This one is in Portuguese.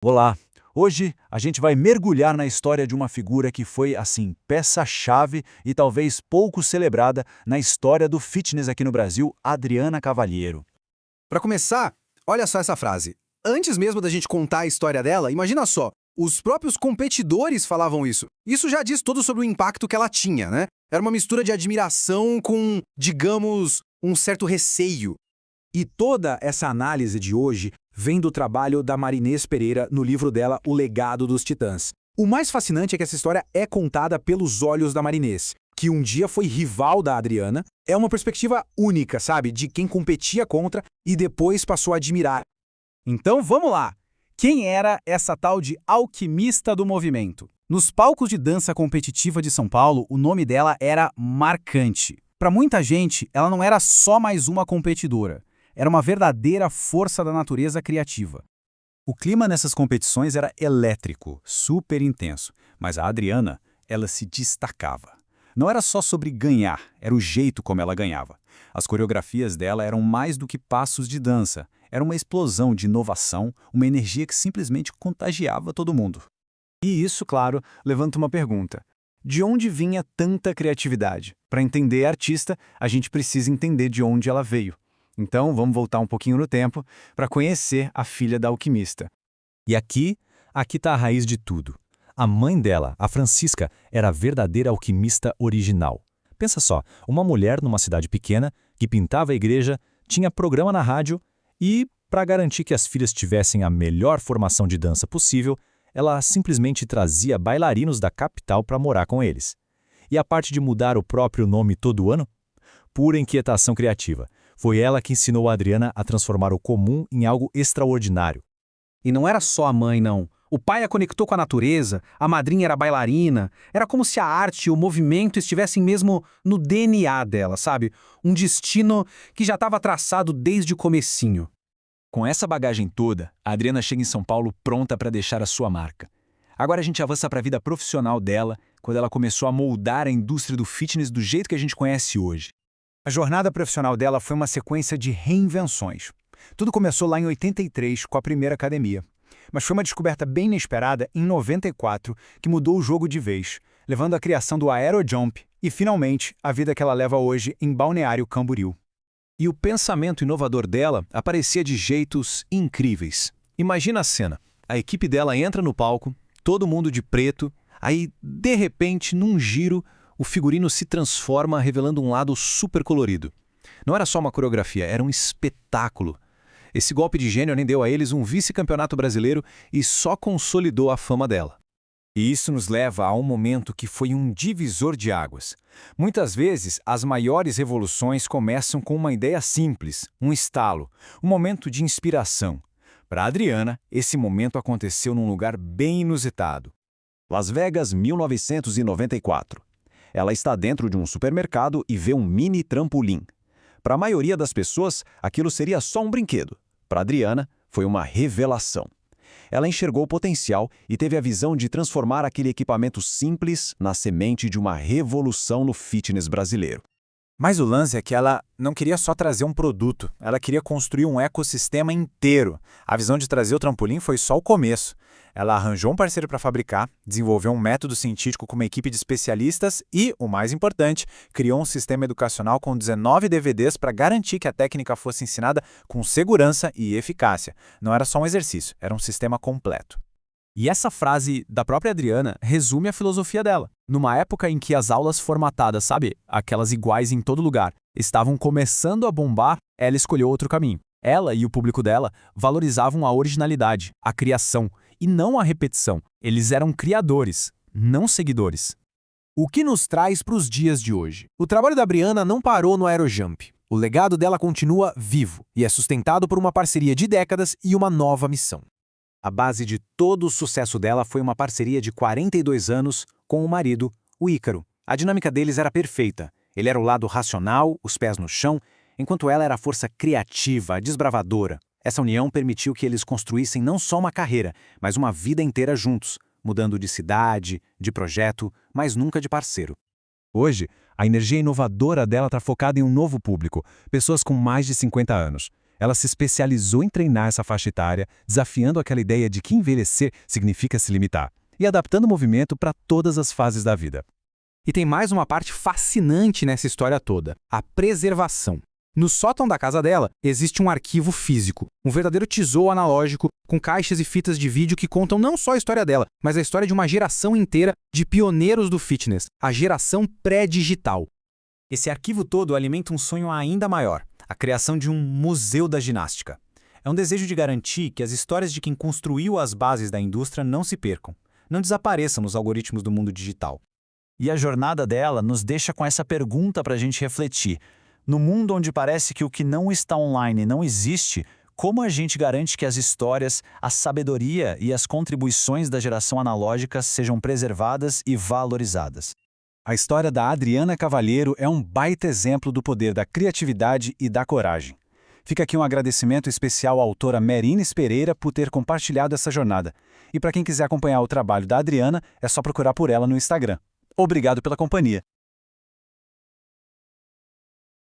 Olá! Hoje a gente vai mergulhar na história de uma figura que foi, assim, peça-chave e talvez pouco celebrada na história do fitness aqui no Brasil, Adriana Cavalheiro. Para começar, olha só essa frase. Antes mesmo da gente contar a história dela, imagina só, os próprios competidores falavam isso. Isso já diz tudo sobre o impacto que ela tinha, né? Era uma mistura de admiração com, digamos, um certo receio. E toda essa análise de hoje vem do trabalho da Marinês Pereira no livro dela O Legado dos Titãs. O mais fascinante é que essa história é contada pelos olhos da Marinês, que um dia foi rival da Adriana. É uma perspectiva única, sabe? De quem competia contra e depois passou a admirar. Então vamos lá! Quem era essa tal de alquimista do movimento? Nos palcos de dança competitiva de São Paulo, o nome dela era marcante. Para muita gente, ela não era só mais uma competidora. Era uma verdadeira força da natureza criativa. O clima nessas competições era elétrico, super intenso, mas a Adriana, ela se destacava. Não era só sobre ganhar, era o jeito como ela ganhava. As coreografias dela eram mais do que passos de dança, era uma explosão de inovação, uma energia que simplesmente contagiava todo mundo. E isso, claro, levanta uma pergunta. De onde vinha tanta criatividade? Para entender a artista, a gente precisa entender de onde ela veio. Então, vamos voltar um pouquinho no tempo para conhecer a filha da alquimista. E aqui está a raiz de tudo. A mãe dela, a Francisca, era a verdadeira alquimista original. Pensa só, uma mulher numa cidade pequena, que pintava a igreja, tinha programa na rádio e, para garantir que as filhas tivessem a melhor formação de dança possível, ela simplesmente trazia bailarinos da capital para morar com eles. E a parte de mudar o próprio nome todo ano? Pura inquietação criativa. Foi ela que ensinou a Adriana a transformar o comum em algo extraordinário. E não era só a mãe, não. O pai a conectou com a natureza, a madrinha era bailarina. Era como se a arte e o movimento estivessem mesmo no DNA dela, sabe? Um destino que já estava traçado desde o comecinho. Com essa bagagem toda, a Adriana chega em São Paulo pronta para deixar a sua marca. Agora a gente avança para a vida profissional dela, quando ela começou a moldar a indústria do fitness do jeito que a gente conhece hoje. A jornada profissional dela foi uma sequência de reinvenções. Tudo começou lá em 83, com a primeira academia. Mas foi uma descoberta bem inesperada em 94 que mudou o jogo de vez, levando à criação do Aerojump e, finalmente, a vida que ela leva hoje em Balneário Camboriú. E o pensamento inovador dela aparecia de jeitos incríveis. Imagina a cena. A equipe dela entra no palco, todo mundo de preto, aí, de repente, num giro, o figurino se transforma, revelando um lado super colorido. Não era só uma coreografia, era um espetáculo. Esse golpe de gênio nem deu a eles um vice-campeonato brasileiro e só consolidou a fama dela. E isso nos leva a um momento que foi um divisor de águas. Muitas vezes, as maiores revoluções começam com uma ideia simples, um estalo, um momento de inspiração. Para Adriana, esse momento aconteceu num lugar bem inusitado. Las Vegas, 1994. Ela está dentro de um supermercado e vê um mini trampolim. Para a maioria das pessoas, aquilo seria só um brinquedo. Para Adriana, foi uma revelação. Ela enxergou o potencial e teve a visão de transformar aquele equipamento simples na semente de uma revolução no fitness brasileiro. Mas o lance é que ela não queria só trazer um produto, ela queria construir um ecossistema inteiro. A visão de trazer o trampolim foi só o começo. Ela arranjou um parceiro para fabricar, desenvolveu um método científico com uma equipe de especialistas e, o mais importante, criou um sistema educacional com 19 DVDs para garantir que a técnica fosse ensinada com segurança e eficácia. Não era só um exercício, era um sistema completo. E essa frase da própria Adriana resume a filosofia dela. Numa época em que as aulas formatadas, sabe, aquelas iguais em todo lugar, estavam começando a bombar, ela escolheu outro caminho. Ela e o público dela valorizavam a originalidade, a criação, e não a repetição. Eles eram criadores, não seguidores. O que nos traz para os dias de hoje? O trabalho da Adriana não parou no Aerojump. O legado dela continua vivo e é sustentado por uma parceria de décadas e uma nova missão. A base de todo o sucesso dela foi uma parceria de 42 anos com o marido, o Ícaro. A dinâmica deles era perfeita. Ele era o lado racional, os pés no chão, enquanto ela era a força criativa, a desbravadora. Essa união permitiu que eles construíssem não só uma carreira, mas uma vida inteira juntos, mudando de cidade, de projeto, mas nunca de parceiro. Hoje, a energia inovadora dela está focada em um novo público, pessoas com mais de 50 anos. Ela se especializou em treinar essa faixa etária, desafiando aquela ideia de que envelhecer significa se limitar, e adaptando o movimento para todas as fases da vida. E tem mais uma parte fascinante nessa história toda: a preservação. No sótão da casa dela, existe um arquivo físico, um verdadeiro tesouro analógico, com caixas e fitas de vídeo que contam não só a história dela, mas a história de uma geração inteira de pioneiros do fitness, a geração pré-digital. Esse arquivo todo alimenta um sonho ainda maior, a criação de um museu da ginástica. É um desejo de garantir que as histórias de quem construiu as bases da indústria não se percam, não desapareçam nos algoritmos do mundo digital. E a jornada dela nos deixa com essa pergunta para a gente refletir. No mundo onde parece que o que não está online não existe, como a gente garante que as histórias, a sabedoria e as contribuições da geração analógica sejam preservadas e valorizadas? A história da Adriana Cavalheiro é um baita exemplo do poder da criatividade e da coragem. Fica aqui um agradecimento especial à autora Merines Pereira por ter compartilhado essa jornada. E para quem quiser acompanhar o trabalho da Adriana, é só procurar por ela no Instagram. Obrigado pela companhia.